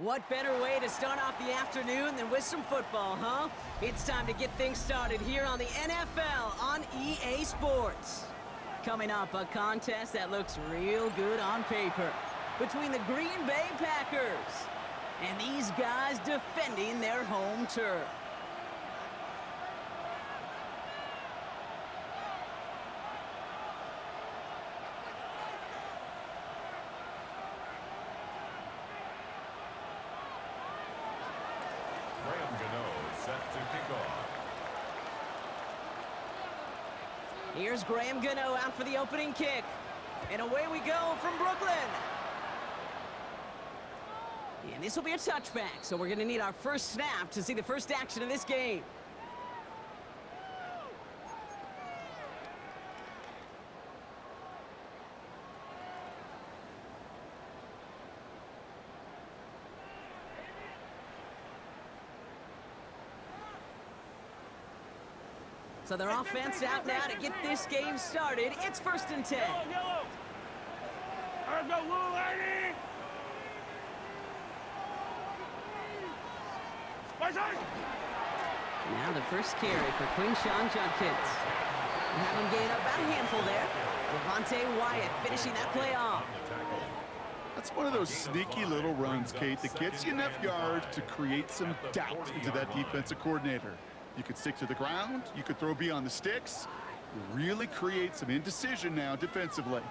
What better way to start off the afternoon than with some football, huh? It's time to get things started here on the NFL on EA Sports. Coming up, a contest that looks real good on paper between the Green Bay Packers and these guys defending their home turf. Here's Graham Gano out for the opening kick. And away we go from Brooklyn. And this will be a touchback, so we're going to need our first snap to see the first action of this game. So their offense out now to get this game started. It's 1st and 10. Yellow. Let's go, little lady. Now the first carry for Quinshawn Judkins. Have him gain about a handful there. Devontae Wyatt finishing that play off. That's one of those sneaky little runs, Kate, that gets you enough yards to create some doubt into that defensive coordinator. You could stick to the ground, you could throw beyond the sticks. You really create some indecision now defensively.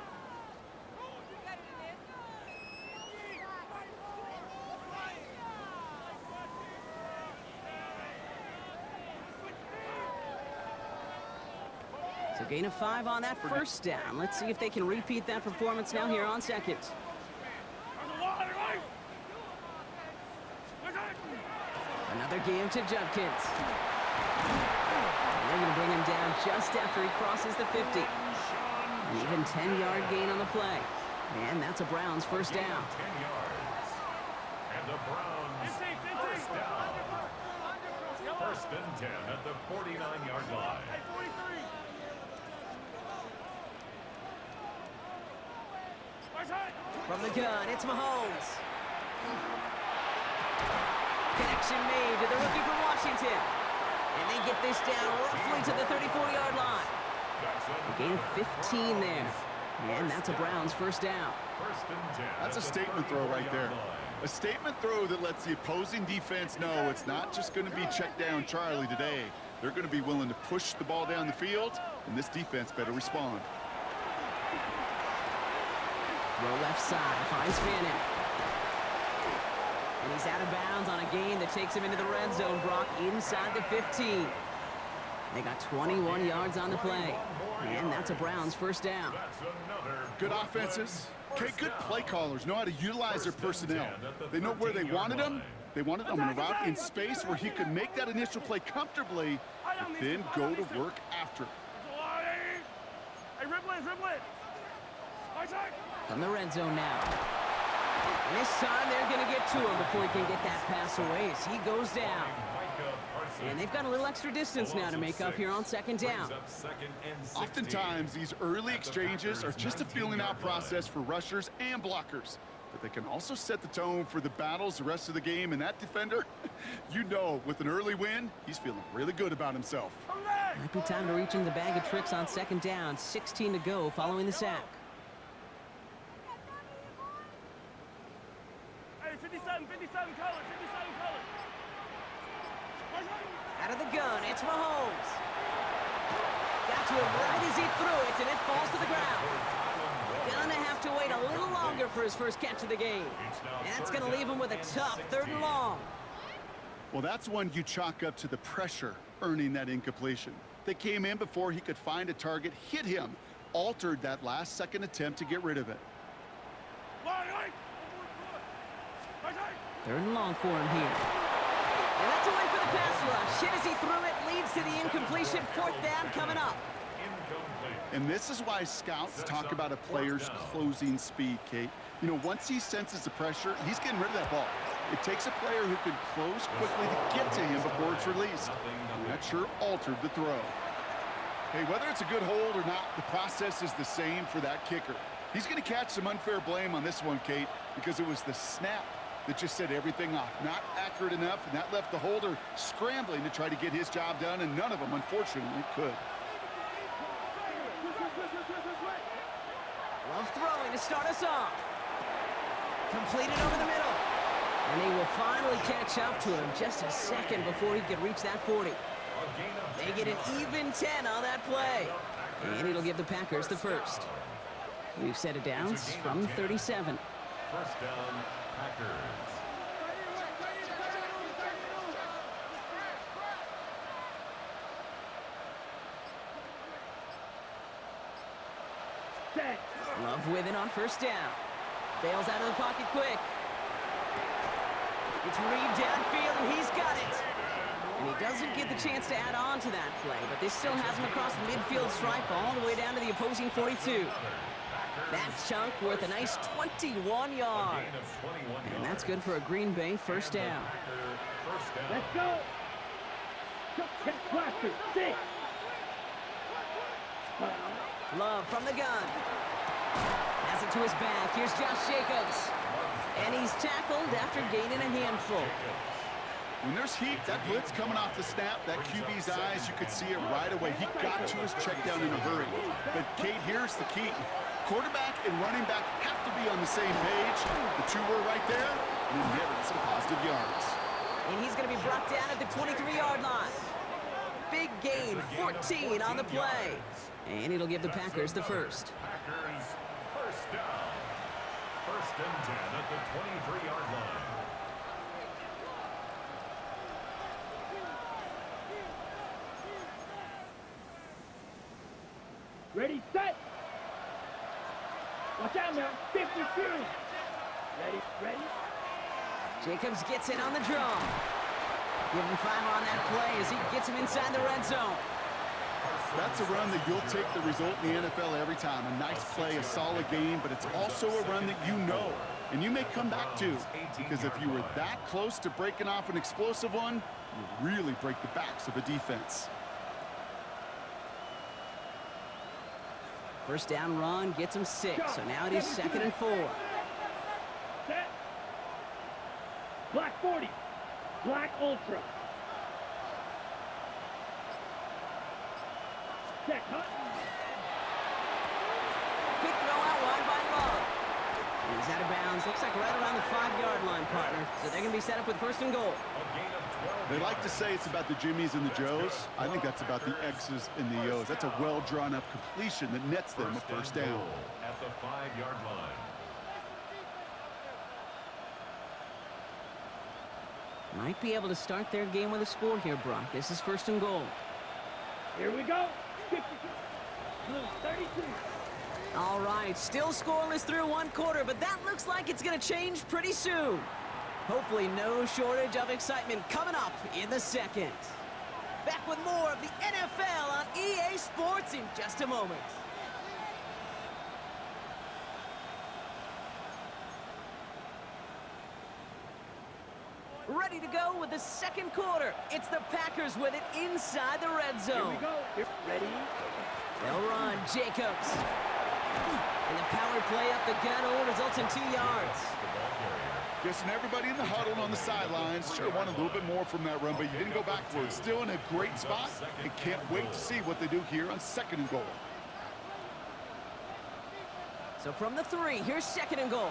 So gain of 5 on that first down. Let's see if they can repeat that performance now here on second. Another game to Judkins. And they're going to bring him down just after he crosses the 50. An even 10-yard gain on the play. And that's a Browns first down. 10 yards. And the Browns first down. 1st and 10 at the 49-yard line. From the gun, it's Mahomes. Connection made to the rookie from Washington. And they get this down roughly to the 34-yard line. A gain of 15 there. And that's a Browns first down. That's a statement throw right there. A statement throw that lets the opposing defense know it's not just going to be check down Charlie today. They're going to be willing to push the ball down the field, and this defense better respond. Throw left side, finds Fannin. And he's out of bounds on a gain that takes him into the red zone, Brock, inside the 15. They got 21 yards on the play. And that's a Browns first down. Good offenses. Okay, good play callers know how to utilize their personnel. They know where they wanted them. They wanted them in a route in space where he could make that initial play comfortably, but then go to work after. Hey, Riblet. From the red zone now. And this time they're going to get to him before he can get that pass away as he goes down. And they've got a little extra distance now to make up here on 2nd down. Oftentimes, these early exchanges are just a feeling out process for rushers and blockers. But they can also set the tone for the battles the rest of the game. And that defender, you know, with an early win, he's feeling really good about himself. Might be time to reach into the bag of tricks on 2nd down. 16 to go following the sack. Hey, 57 color. Out of the gun, it's Mahomes. Got to him right as he threw it, and it falls to the ground. Gonna have to wait a little longer for his first catch of the game. And that's gonna leave him with a tough 3rd and long. Well, that's one you chalk up to the pressure earning that incompletion. They came in before he could find a target, hit him, altered that last-second attempt to get rid of it. 3rd and long for him here. And that's away for the pass rush. Hit as he threw it, leads to the incompletion. 4th down coming up. And this is why scouts talk about a player's closing speed, Kate. You know, once he senses the pressure, he's getting rid of that ball. It takes a player who can close quickly to get to him before it's released. And that sure altered the throw. Hey, whether it's a good hold or not, the process is the same for that kicker. He's going to catch some unfair blame on this one, Kate, because it was the snap that just set everything off. Not accurate enough, and that left the holder scrambling to try to get his job done, and none of them, unfortunately, could. Love throwing to start us off. Completed over the middle. And he will finally catch up to him just a second before he could reach that 40. They get an even 10 on that play. And it'll give the Packers the first. We've set it down from 37. First down, Packers. Love with it on first down. Bails out of the pocket quick. It's Reed downfield, and he's got it. And he doesn't get the chance to add on to that play, but this still has him across the midfield stripe all the way down to the opposing 42. That chunk worth a nice 21 yards. And that's good for a Green Bay first down. Let's go. Blaster, 6. Love from the gun. Has it to his back. Here's Josh Jacobs. And he's tackled after gaining a handful. When there's heat, that blitz coming off the snap, that QB's eyes, you could see it right away. He got to his check down in a hurry. But, Kate, here's the key. Quarterback and running back have to be on the same page. The two were right there, and then getting some positive yards. And he's going to be brought down at the 23-yard line. Big gain, 14 on the play. And it'll give the Packers the first. Packers first down. First and 10 at the 23-yard line. Ready, set. Watch out now. 50 series. Ready. Jacobs gets it on the draw. Give him 5 on that play as he gets him inside the red zone. That's a run that you'll take the result in the NFL every time. A nice play, a solid game, but it's also a run that you know, and you may come back to, because if you were that close to breaking off an explosive one, you really break the backs of a defense. First down run gets him 6, so now it is 2nd and 4. Set. Black 40. Black Ultra. Check, hut. Quick throw out wide by Love. And he's out of bounds. Looks like right around the 5-yard line, partner. So they're going to be set up with first and goal. They like to say it's about the Jimmies and the Joes. I think that's about the X's and the O's. That's a well-drawn-up completion that nets them a first down. At the 5-yard line. Might be able to start their game with a score here, Brock. This is first and goal. Here we go. 32. All right, still scoreless through one quarter, but that looks like it's going to change pretty soon. Hopefully no shortage of excitement coming up in the second. Back with more of the NFL on EA Sports in just a moment. Ready to go with the second quarter. It's the Packers with it inside the red zone. Here we go. Here, ready. They'll run. Jacobs. And the power play up the gut only results in 2 yards. Guessing everybody in the huddle on the sidelines sure wanted a little bit more from that run, but you didn't go backwards. Still in a great spot, and can't wait to see what they do here on 2nd and goal. So from the 3, here's 2nd and goal.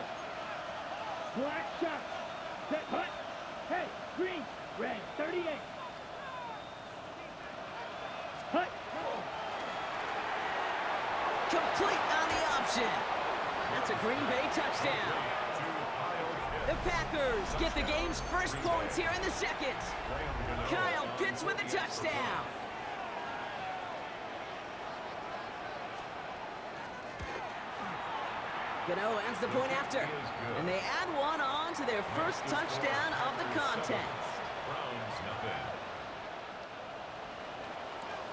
Black shot. Set, hut. Hey, green, red, 38. Hut. Complete on the option. That's a Green Bay touchdown. The Packers get the game's first points here in the second. Kyle Pitts with the touchdown. Gano adds the point after. And they add one on to their first touchdown of the contest. Browns nothing.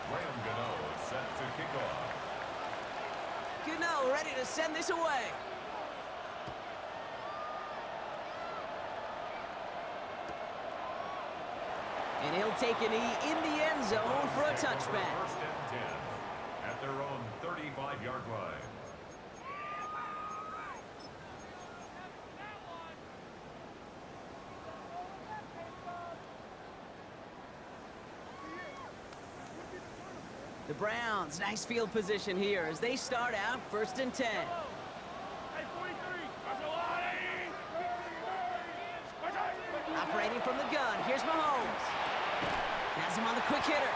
Graham Gano set to kick off. Gano ready to send this away. And he'll take a knee in the end zone for a touchback. First and 10 at their own 35-yard line. The Browns, nice field position here as they start out 1st and 10. Hey, 43. That's a lot, 80. Operating from the gun, here's Mahomes. Has him on the quick hitter.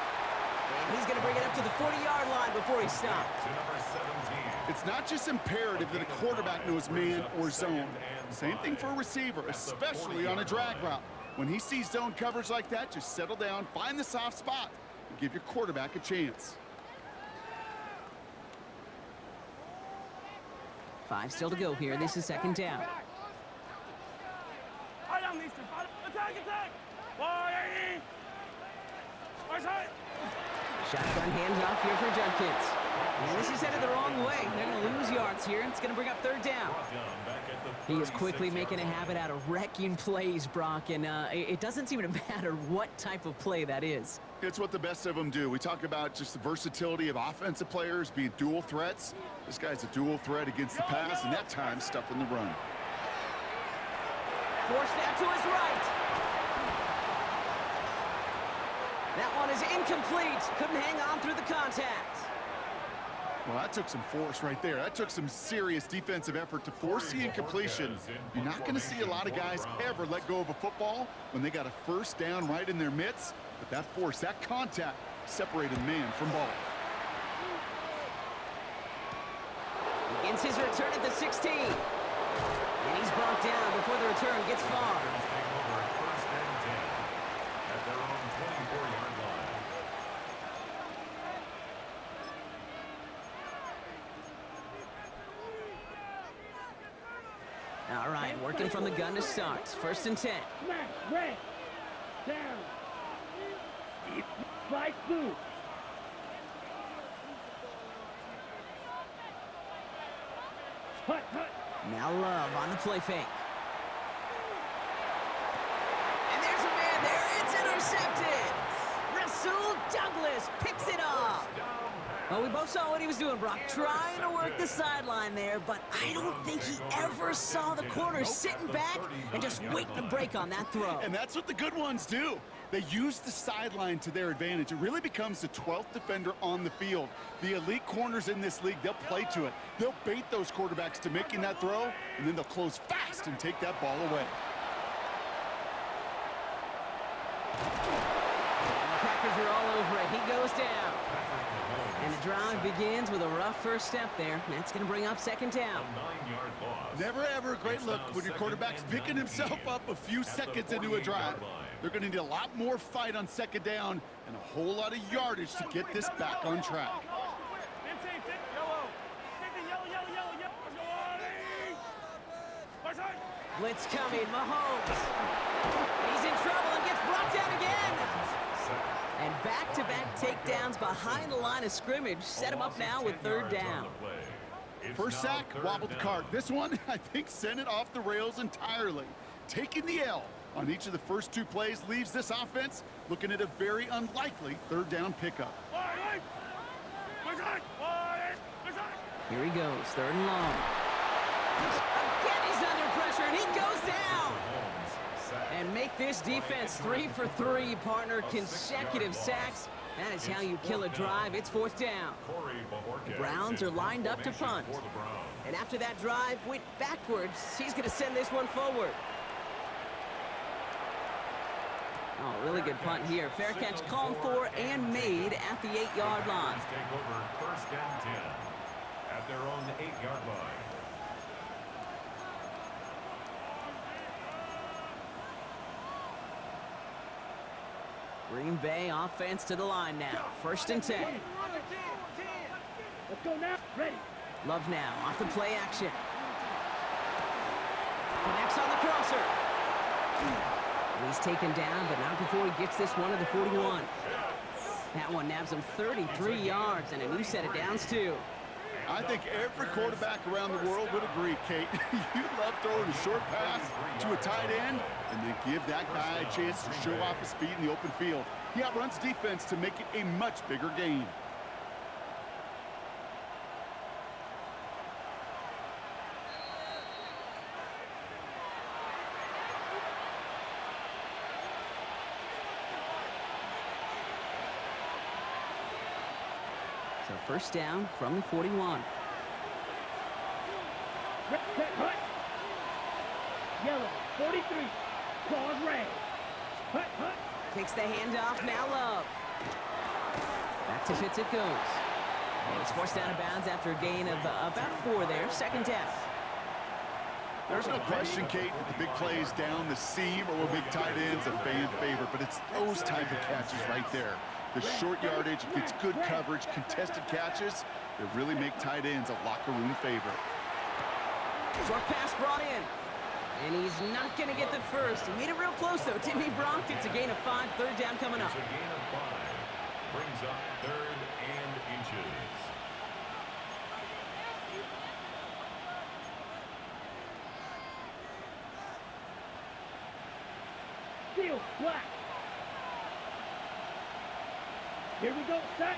And he's going to bring it up to the 40-yard line before he stops. To number 17. It's not just imperative that a quarterback knows man or zone. Same thing for a receiver, especially on a drag route. When he sees zone coverage like that, just settle down, find the soft spot, and give your quarterback a chance. 5 still to go here. This is 2nd down. Attack. 180. Shotgun handoff here for Judkins. And this is headed the wrong way. They're going to lose yards here. It's going to bring up 3rd down. He is quickly making a habit out of wrecking plays, Brock, and it doesn't seem to matter what type of play that is. It's what the best of them do. We talk about just the versatility of offensive players being dual threats. This guy's a dual threat against the pass, and that time stuffing the run. Forced out to his right. That one is incomplete. Couldn't hang on through the contact. Well, that took some force right there. That took some serious defensive effort to force the incompletion. You're not going to see a lot of guys ever let go of a football when they got a 1st down right in their midst. But that force, that contact, separated man from ball. Begins his return at the 16. And he's brought down before the return gets far. All right, working from the gun to start. 1st and 10. Red. Down. Fight through. Hut. Now Love on the play fake. And there's a man there. It's intercepted. Rasul Douglas picks it off. Well, we both saw what he was doing, Brock, trying to work the sideline there, but I don't think he ever saw the corner sitting back and just waiting to break on that throw. And that's what the good ones do. They use the sideline to their advantage. It really becomes the 12th defender on the field. The elite corners in this league, they'll play to it. They'll bait those quarterbacks to making that throw, and then they'll close fast and take that ball away. And the Packers are all over it. He goes down. And the drive begins with a rough first step there. That's going to bring up 2nd down. Never ever a great look when your quarterback's picking himself up a few seconds into a drive. They're going to need a lot more fight on 2nd down and a whole lot of yardage to get this back on track. Blitz coming, Mahomes. He's in trouble and gets brought down again. And back-to-back takedowns behind the line of scrimmage set him up now with 3rd down. First sack, wobbled the cart. This one, I think, sent it off the rails entirely. Taking the L on each of the first 2 plays leaves this offense looking at a very unlikely 3rd down pickup. Here he goes, 3rd and long. Again, he's under pressure, and he goes down. And make this defense 3 for 3, partner. Consecutive sacks. That is how you kill a drive. It's 4th down. The Browns are lined up to punt. And after that drive went backwards, he's going to send this one forward. Oh, really good punt here. Fair catch called for and made at the 8-yard line. Take over 1st and 10 at their own 8-yard line. Green Bay offense to the line now. 1st and 10. Let's go now. Ready. Love now off the play action. Connects on the crosser. He's taken down, but not before he gets this one to the 41. That one nabs him 33 yards and a new set of downs, too. I think every quarterback around the world would agree, Kate. You love throwing a short pass to a tight end and then give that guy a chance to show off his speed in the open field. He outruns defense to make it a much bigger gain. So first down from the 41. Hut. Yellow, 43. Claws red. Hut. Takes the handoff, now Love. Back to Pitts it goes. And it's forced out of bounds after a gain of about 4 there. Second down. There's no question, Kate, that the big plays down the seam or big tight ends a fan favorite, but it's those type of catches right there. The short yardage, gets good coverage, contested catches that really make tight ends a locker room favorite. Short pass brought in. And he's not going to get the first. He made it real close, though, didn't he, Bronk? It's a gain of 5, third down coming up. It's a gain of 5. Brings up 3rd and inches. Steel, black. Here we go, set.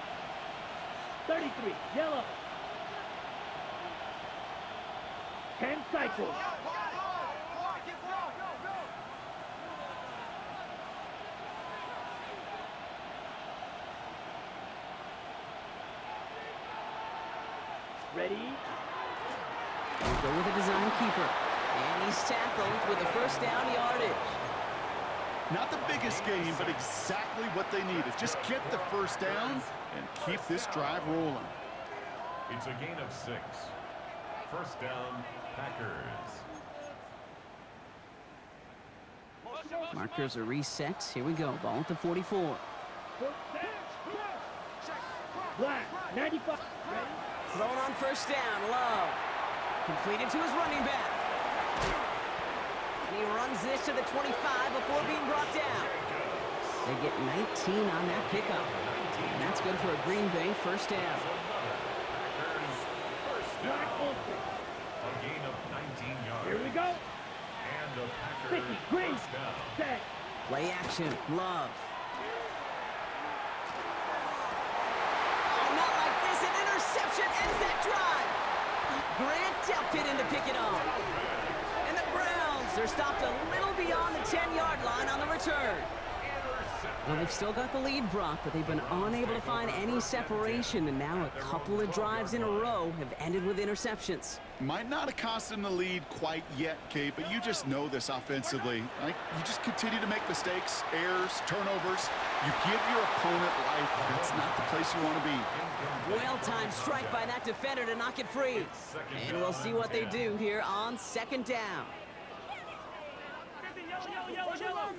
33, yellow. 10 cycles. Ready? We'll go with a design keeper. And he's tackled with a first down yardage. Not the biggest gain, but exactly what they needed. Just get the first down and keep this drive rolling. It's a gain of 6. First down, Packers. Markers are reset. Here we go. Ball at the 44. Black, 95. Thrown on first down. Love. Completed to his running back. And he runs this to the 25 before being brought down. They get 19 on that pickup. And that's good for a Green Bay first down. Black open. A gain of 19 yards. Here we go. And the Packers 50, green, first down. set. Play action. Love. Oh, not like this. An interception ends that drive. Grant Delpit in to pick it off. And the Browns, they're stopped a little beyond the 10-yard line on the return. Well, they've still got the lead, Brock, but they've been unable to find any separation, and now a couple of drives in a row have ended with interceptions. Might not have cost them the lead quite yet, Kate, but you just know this offensively. Like, you just continue to make mistakes, errors, turnovers. You give your opponent life. That's not the place you want to be. Well-timed strike by that defender to knock it free. And we'll see what they do here on second down. Yellow.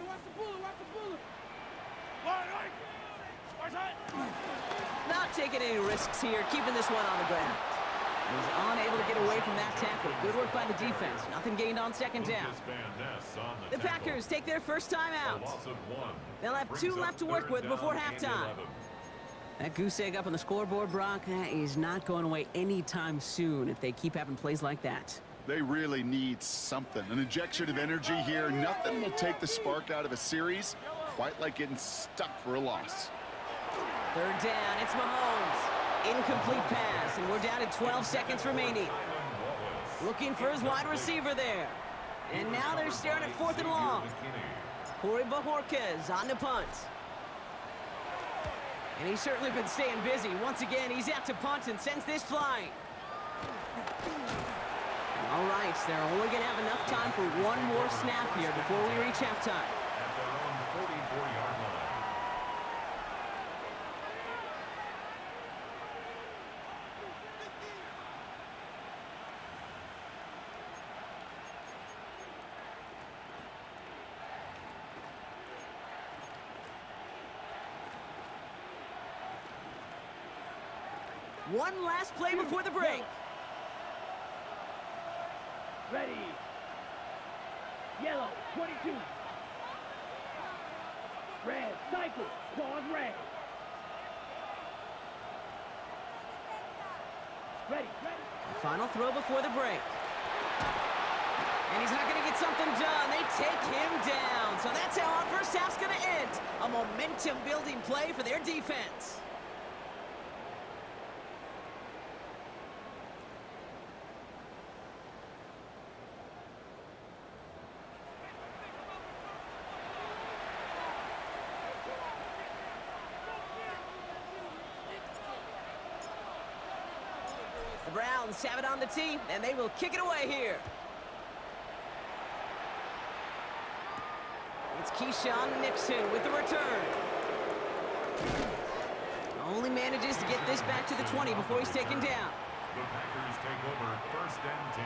Not taking any risks here, keeping this one on the ground. He's unable to get away from that tackle. Good work by the defense. Nothing gained on second down. The Packers take their first time out. They'll have 2 left to work with before halftime. That goose egg up on the scoreboard, Brock, that is not going away anytime soon if they keep having plays like that. They really need something, an injection of energy here. Nothing will take the spark out of a series quite like getting stuck for a loss. Third down, it's Mahomes. Incomplete pass, and we're down to 12 seconds remaining. Looking for his wide receiver there. And now they're staring at 4th and long. Corey Bajorquez on the punt. And he's certainly been staying busy. Once again, he's out to punt and sends this flying. All right, they're only going to have enough time for one more snap here before we reach halftime. At their own 44-yard line. One last play before the break. Ready. Yellow, 22. Red, cycle, claws red. Ready. Final throw before the break. And he's not going to get something done. They take him down. So that's how our first half's going to end. A momentum-building play for their defense. The Browns have it on the tee, and they will kick it away here. It's Keyshawn Nixon with the return. Only manages to get this back to the 20 before he's taken down. The Packers take over 1st and 10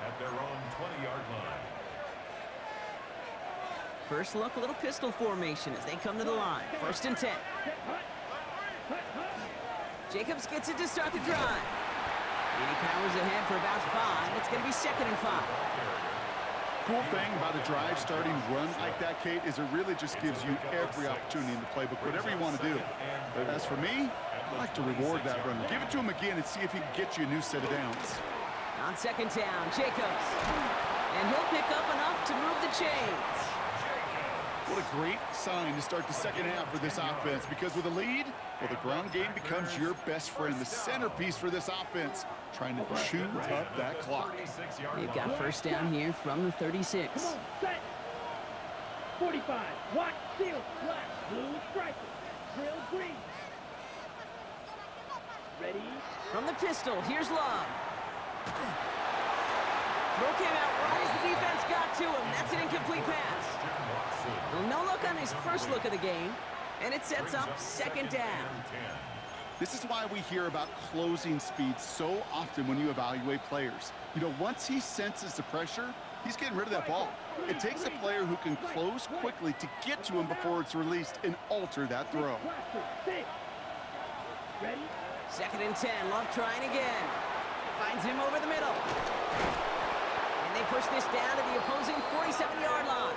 at their own 20-yard line. First look, a little pistol formation as they come to the line. 1st and 10. Jacobs gets it to start the drive. And he powers ahead for about 5. It's going to be 2nd and 5. Cool thing about a drive starting run like that, Kate, is it really just gives you every opportunity in the playbook, whatever you want to do. But as for me, I like to reward that runner. Give it to him again and see if he can get you a new set of downs. On 2nd down, Jacobs. And he'll pick up enough to move the chains. What a great sign to start the second half for this offense, because with a lead, well, the ground game becomes your best friend, the centerpiece for this offense, trying to chew up that clock. They've got 1st down here from the 36. 45, watch, seal, black, blue, striker, drill, green. Ready? From the pistol, here's Love. Throw came out right as the defense got to him. That's an incomplete pass. Well, no look on his first look of the game, and it sets up 2nd down. This is why we hear about closing speed so often when you evaluate players. You know, once he senses the pressure, he's getting rid of that ball. It takes a player who can close quickly to get to him before it's released and alter that throw. Ready? 2nd and 10, Love trying again. Finds him over the middle. And they push this down to the opposing 47-yard line.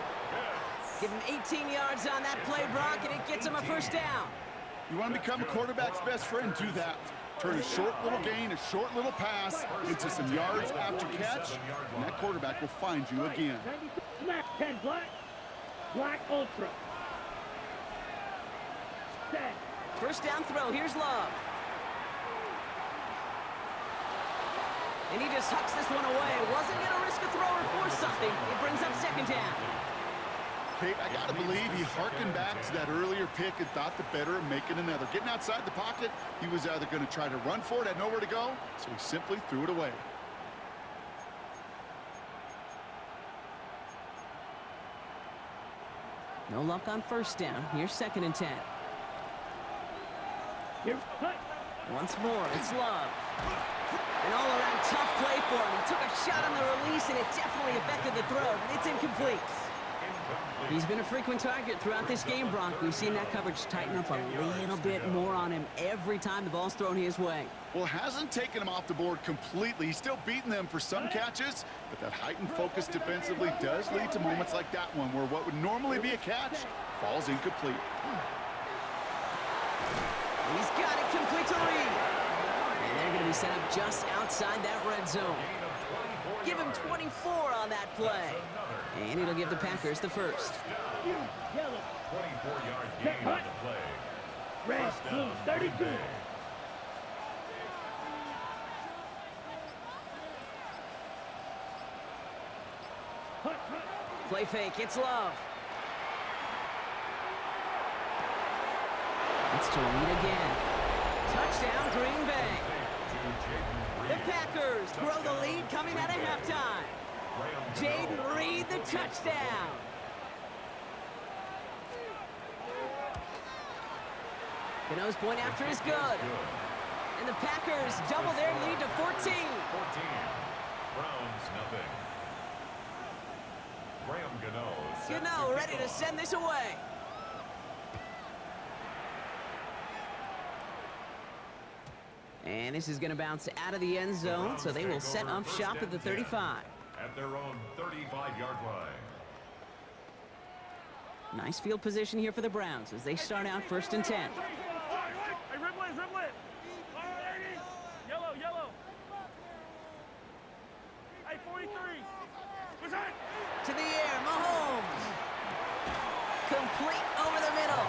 Give him 18 yards on that play, Brock, and it gets him a 1st down. You want to become a quarterback's best friend, do that. Turn a short little gain, a short little pass into some yards after catch, and that quarterback will find you again. Snap, 10 black. Black ultra. Set. 1st down throw, here's Love. And he just hucks this one away. Wasn't going to risk a throw or force something. It brings up 2nd down. Kate, I got to believe he harkened back to that earlier pick and thought the better of making another. Getting outside the pocket, he was either going to try to run for it, had nowhere to go, so he simply threw it away. No luck on 1st down. Here's 2nd and 10. Here, cut. Once more, it's Love. An all-around tough play for him. He took a shot on the release, and it definitely affected the throw. It's incomplete. He's been a frequent target throughout this game, Brock. We've seen that coverage tighten up a little bit more on him every time the ball's thrown his way. Well, hasn't taken him off the board completely. He's still beating them for some catches, but that heightened focus defensively does lead to moments like that one where what would normally be a catch falls incomplete. He's got it complete to Reed. And they're going to be set up just outside that red zone. Give him 24 on that play. And it'll give the Packers the 1st. Yellow. 24-yard gain on the play. Red, blue, 32. Play fake, it's Love. It's to Reed again. Touchdown, Green Bay. The Packers grow the lead coming out of halftime. Jaden Reed, the touchdown. Cano's point after is good. And the Packers double their lead to 14. Browns nothing. Gano ready to send this away. And this is going to bounce out of the end zone, so they will set up shop at the 35. At their own 35-yard line. Nice field position here for the Browns as they start out 1st and 10. Hey, dribble it, dribble it. Yellow, yellow. Hey, 43. What's that? To the air, Mahomes. Complete over the middle.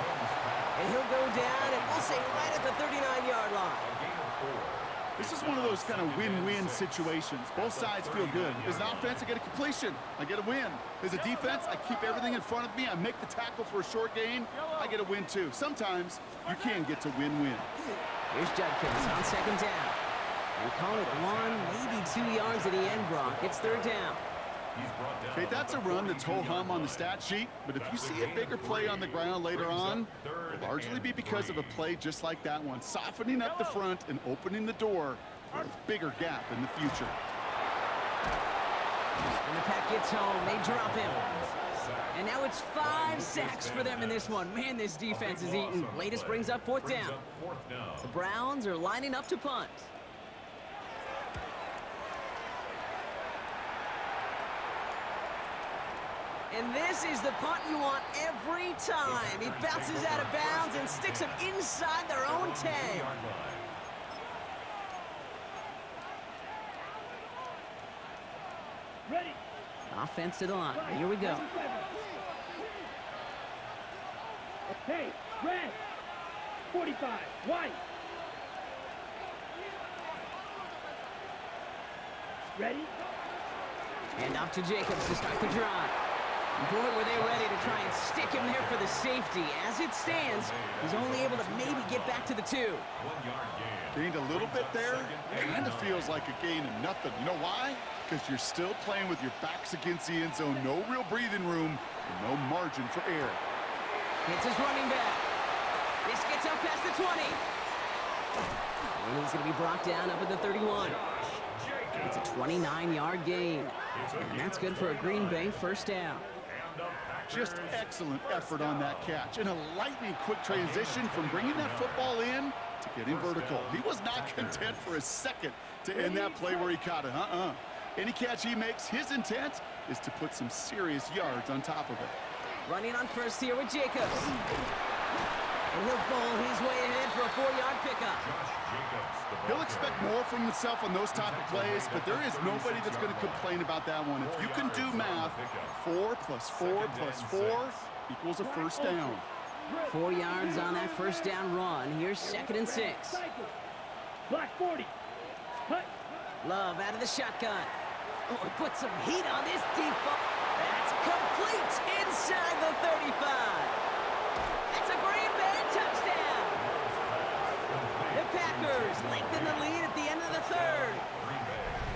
And he'll go down, and we'll say right at the 39-yard line. This is one of those kind of win-win situations. Both sides feel good. As an offense, I get a completion. I get a win. As a defense, I keep everything in front of me. I make the tackle for a short gain. I get a win, too. Sometimes you can get to win-win. Here's Judkins on 2nd down. And call it 1, maybe 2 yards at the end, Brock. It's third down. Okay, that's a run that's ho-hum on the stat sheet, but if you see a bigger play on the ground later on, it'll largely be because of a play just like that one, softening up the front and opening the door for a bigger gap in the future. And the pack gets home. They drop him. And now it's 5 sacks for them in this one. Man, this defense is eating. Latest brings up fourth down. The Browns are lining up to punt. And this is the punt you want every time. He bounces out of bounds and sticks them inside their own 10. Ready. Offense to the line. Here we go. Okay, red. 45, white. Ready? And off to Jacobs to start the drive. Boy, were they ready to try and stick him there for the safety. As it stands, he's only able to maybe get back to the 2. 1 yard gain. Gained a little bit there. Kind of feels like a gain of nothing. You know why? Because you're still playing with your backs against the end zone. No real breathing room and no margin for error. It's his running back. This gets up past the 20. And he's going to be brought down up at the 31. It's a 29-yard gain. And that's good for a Green Bay first down. Just excellent effort on that catch. And a lightning quick transition from bringing that football in to getting vertical. He was not content for a second to end that play where he caught it. Any catch he makes, his intent is to put some serious yards on top of it. Running on first here with Jacobs. And he'll bowl his way ahead for a 4-yard pickup. He'll expect more from himself on those type of plays, but there is nobody that's going to complain about that one. If you can do math, 4 plus 4 plus 4 equals a first down. 4 yards on that first down run. Here's 2nd and 6. Black 40. Cut. Love out of the shotgun. Oh, he put some heat on this deep ball. That's complete inside the 35. That's a Green Bay touchdown. The Packers lengthen the lead at the end of the 3rd.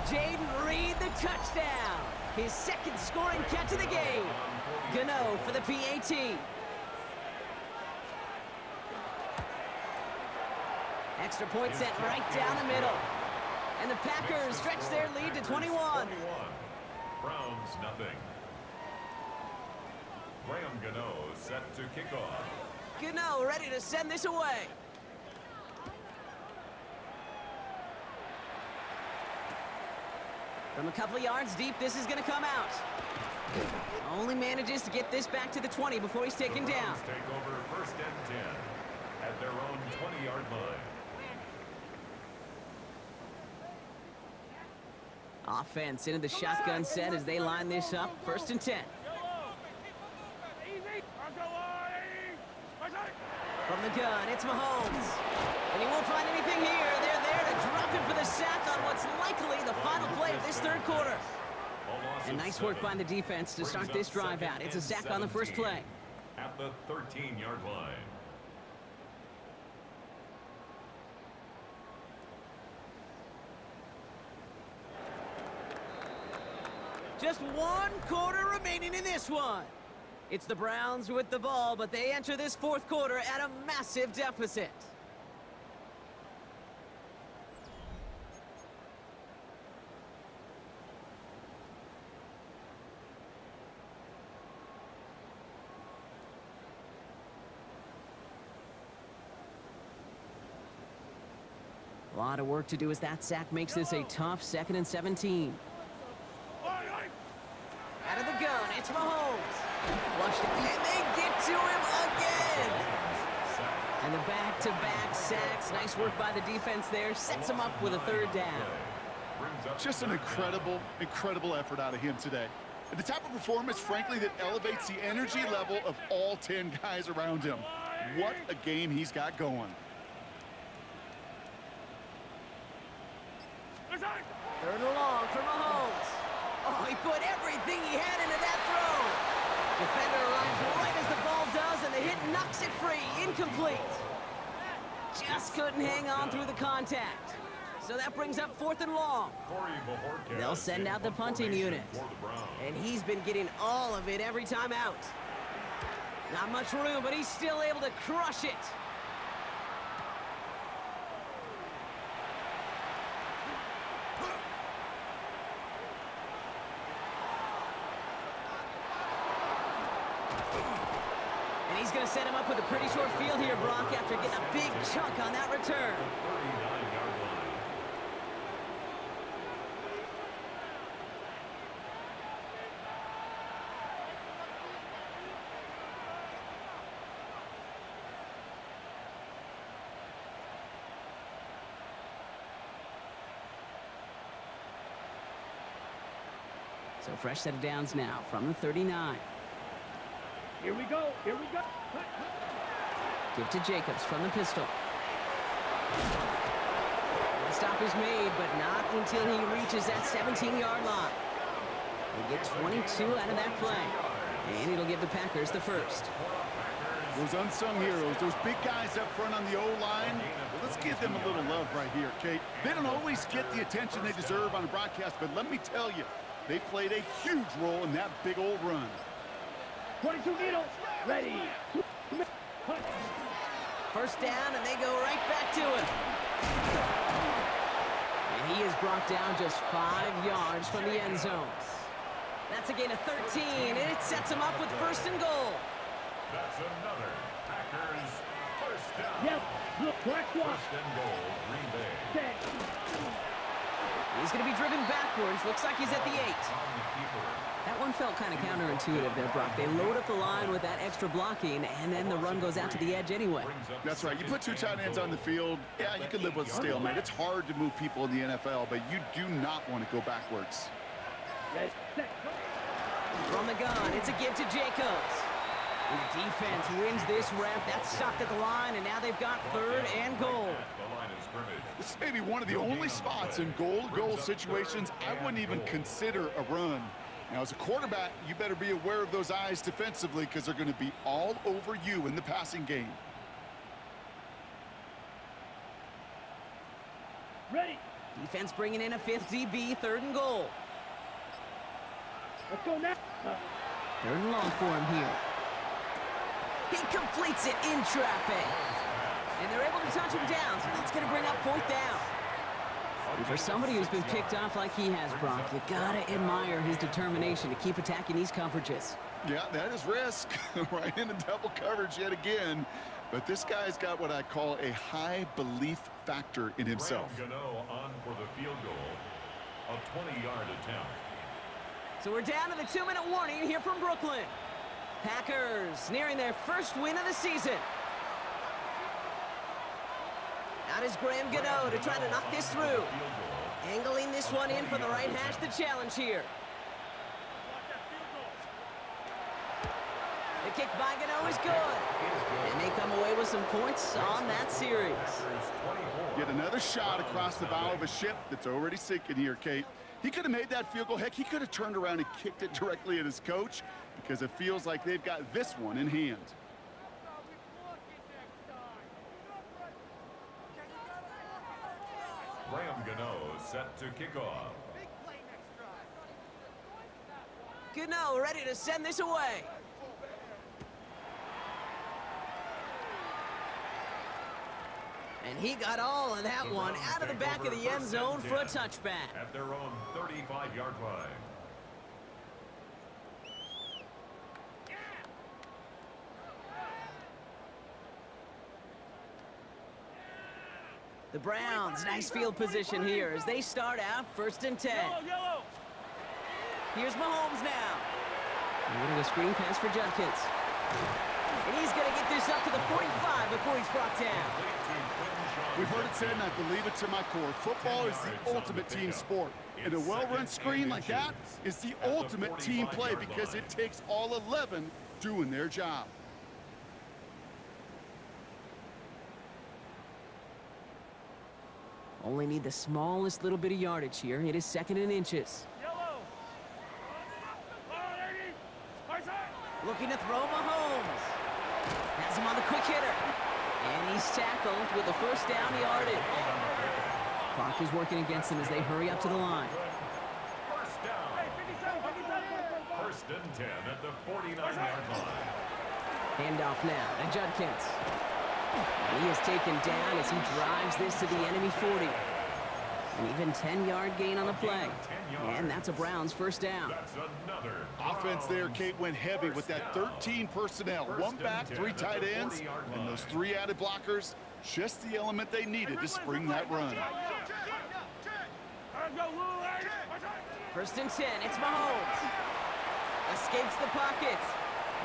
Jaden Reed, the touchdown. His 2nd scoring catch of the game. Gano for the PAT. Extra point set right down the middle. And the Packers stretch their lead to 21. Browns nothing. Graham Gano set to kick off. Gano ready to send this away. From a couple of yards deep, this is going to come out. Only manages to get this back to the 20 before he's taken down. Take over 1st and 10 at their own 20-yard line. Offense into the shotgun set as they line this up. 1st and 10. From the gun, it's Mahomes. And he won't find anything here. They're there to drop him for the sack on what's likely the final play of this 3rd quarter. And nice work by the defense to start this drive out. It's a sack on the first play. At the 13-yard line. Just 1 quarter remaining in this one. It's the Browns with the ball, but they enter this 4th quarter at a massive deficit. A lot of work to do as that sack makes this a tough 2nd and 17. Out of the gun, it's Mahomes. Flushed it, and they get to him again. And the back-to-back sacks. Nice work by the defense there. Sets him up with a 3rd down. Just an incredible effort out of him today. And the type of performance, frankly, that elevates the energy level of all 10 guys around him. What a game he's got going. 3rd and long for Mahomes. Oh, he put everything he had into that throw. Defender arrives right as the ball does, and the hit knocks it free. Incomplete. Just couldn't hang on through the contact. So that brings up 4th and long. They'll send out the punting unit. And he's been getting all of it every time out. Not much room, but he's still able to crush it. And he's going to set him up with a pretty short field here, Brock, after getting a big chunk on that return. So fresh set of downs now from the 39. Here we go. Here we go. Give to Jacobs from the pistol. The stop is made, but not until he reaches that 17-yard line. They get 22 out of that play. And it'll give the Packers the first. Those unsung heroes, those big guys up front on the O-line, well, let's give them a little love right here, Kate. They don't always get the attention they deserve on the broadcast, but let me tell you, they played a huge role in that big old run. 22 needles. Ready. First down, and they go right back to it. And he is brought down just 5 yards from the end zone. That's a gain of 13, and it sets him up with 1st and goal. That's another Packers first down. Yep. Look, correct one. 1st and goal, Green Bay. He's going to be driven backwards. Looks like he's at the 8. That one felt kind of counterintuitive there, Brock. They load up the line with that extra blocking, and then the run goes out to the edge anyway. That's right. You put 2 tight ends on the field, yeah, you can live with a stalemate. It's hard to move people in the NFL, but you do not want to go backwards. From the gun, it's a give to Jacobs. And the defense wins this rep. That's stopped at the line, and now they've got 3rd and goal. This may be one of the only spots in goal-to-goal situations I wouldn't even consider a run. Now, as a quarterback, you better be aware of those eyes defensively because they're going to be all over you in the passing game. Ready. Defense bringing in a 5th DB, 3rd and goal. Let's go now. 3rd and long for him here. He completes it in traffic. And they're able to touch him down, so that's going to bring up 4th down. And for somebody who's been picked off like he has, Brock, you gotta admire his determination to keep attacking these coverages. Yeah, that is risk. Right into double coverage yet again. But this guy's got what I call a high belief factor in himself. Gano on for the field goal, a 20-yard attempt. So we're down to the 2-minute warning here from Brooklyn. Packers nearing their first win of the season. Out is Graham Gano to try to knock this through. Angling this one in for the right hash, the challenge here. The kick by Gano is good. And they come away with some points on that series. Yet another shot across the bow of a ship that's already sinking here, Kate. He could have made that field goal. Heck, he could have turned around and kicked it directly at his coach because it feels like they've got this one in hand. Graham Gano set to kick off. Gano ready to send this away. And he got all of that one out of the back of the end zone for a touchback. At their own 35-yard line. The Browns, nice field position here as they start out 1st and 10. Yellow. Here's Mahomes now. And getting a screen pass for Judkins. And he's going to get this up to the 45 before he's brought down. We've heard it said, and I believe it to my core. Football is the ultimate team sport. And a well-run screen like that is the ultimate team play because it takes all 11 doing their job. Only need the smallest little bit of yardage here. It is 2nd and inches. Yellow. Looking to throw Mahomes. Has him on the quick hitter. And he's tackled with a 1st down yardage. Clock is working against them as they hurry up to the line. First down. First and 10 at the 49-yard line. Handoff now to Judkins. And he is taken down as he drives this to the enemy 40. An even 10-yard gain on the play. And that's a Browns first down. That's another Offense there, Kate, went heavy with that 13 personnel. One back, 3 tight ends, and those 3 added blockers. Just the element they needed to spring that run. First and 10, it's Mahomes. Escapes the pocket.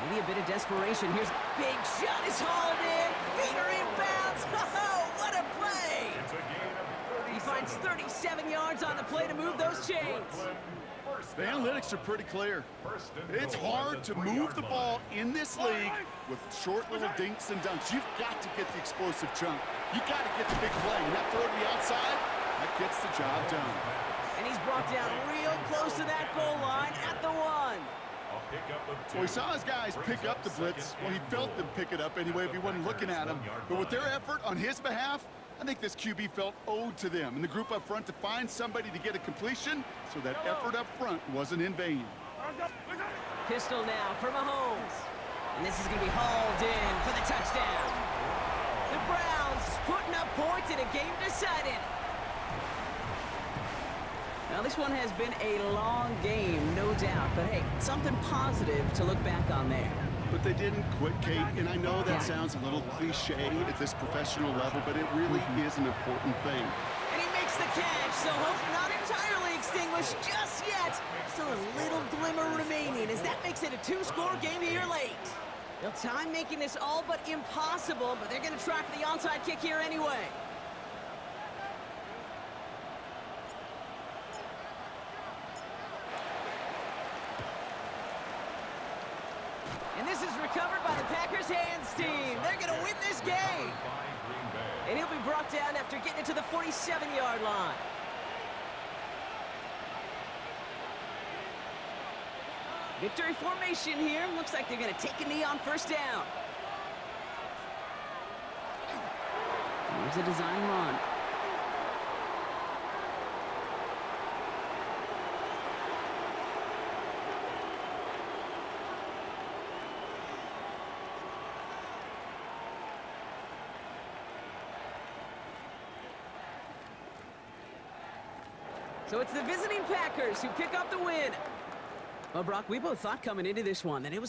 Maybe a bit of desperation. Here's a big shot. Is hauled in. Finger inbounds. Oh, what a play! He finds 37 yards on the play to move those chains. The analytics are pretty clear. It's hard to move the ball in this league with short little dinks and dunks. You've got to get the explosive chunk. You've got to get the big play. And that throw to the outside, that gets the job done. And he's brought down real close to that goal line at the 1. Well, he saw his guys pick up the blitz. Well, he felt them pick it up anyway if he wasn't looking at him. But with their effort on his behalf, I think this QB felt owed to them and the group up front to find somebody to get a completion so that effort up front wasn't in vain. Pistol now for Mahomes. And this is going to be hauled in for the touchdown. The Browns putting up points in a game decided. Now, this one has been a long game, no doubt. But, hey, something positive to look back on there. But they didn't quit, Kate, and I know that sounds a little cliche at this professional level, but it really is an important thing. And he makes the catch, so hope not entirely extinguished just yet. Still a little glimmer remaining as that makes it a 2-score game here late. They'll time making this all but impossible, but they're going to try for the onside kick here anyway. And this is recovered by the Packers hands team. They're going to win this game. And he'll be brought down after getting it to the 47-yard line. Victory formation here. Looks like they're going to take a knee on first down. Here's a design run. So it's the visiting Packers who pick up the win. Well, Brock, we both thought coming into this one that it was